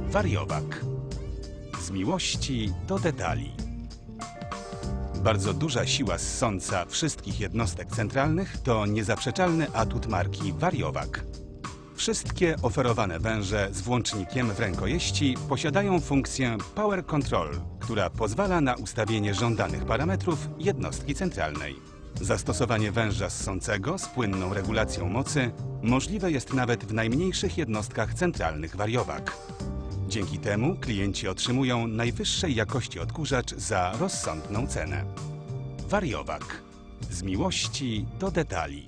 Wariowak. Z miłości do detali. Bardzo duża siła ssąca wszystkich jednostek centralnych to niezaprzeczalny atut marki Wariowak. Wszystkie oferowane węże z włącznikiem w rękojeści posiadają funkcję Power Control, która pozwala na ustawienie żądanych parametrów jednostki centralnej. Zastosowanie węża ssącego z płynną regulacją mocy możliwe jest nawet w najmniejszych jednostkach centralnych Wariowak. Dzięki temu klienci otrzymują najwyższej jakości odkurzacz za rozsądną cenę. Wariowak. Z miłości do detali.